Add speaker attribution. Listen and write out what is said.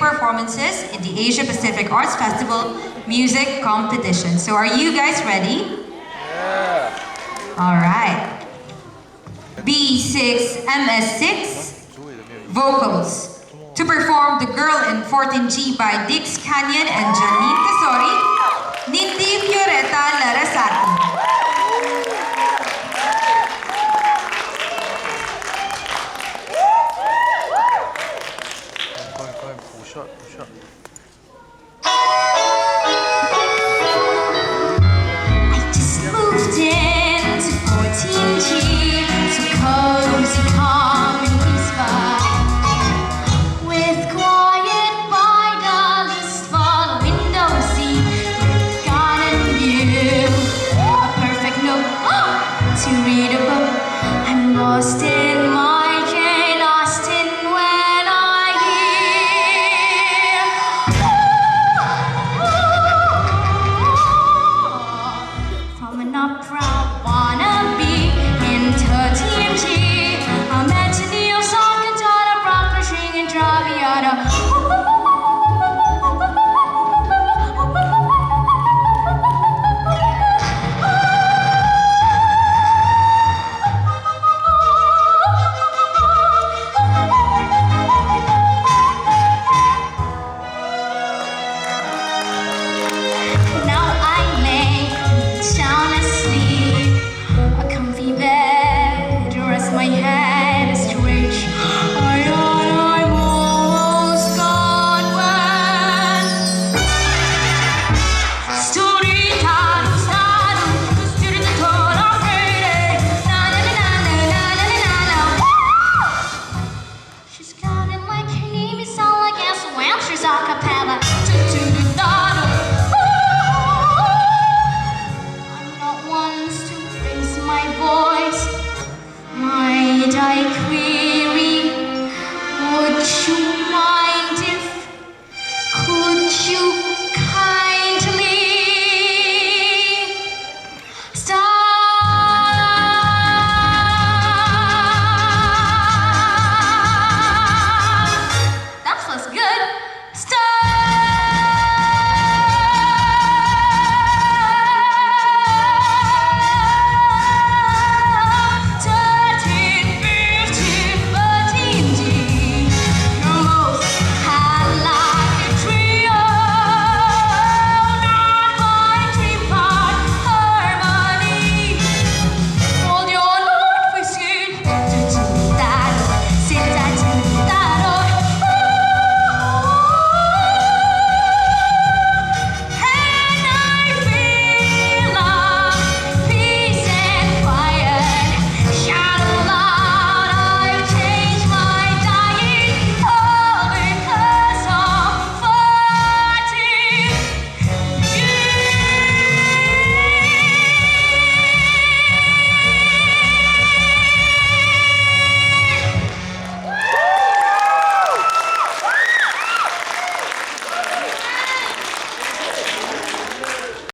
Speaker 1: performances in the Asia Pacific Arts Festival Music Competition. So are you guys ready?
Speaker 2: Yeah.
Speaker 1: Alright. B6 MS6 Vocals. To perform The Girl in 14G by Dix Canyon and Janine Tesori, Nindi Fioretta Larasati.
Speaker 2: Push up.
Speaker 3: I just moved into 14G, so cozy, calm, and peaceful. With quiet wide alleys, follow window seat, with garden view. A perfect note to read a book. I'm lost in my J, lost in when I hear. From an opera wannabe into TMG, I'm Anthony of song, cantata, rock, string, and Traviata.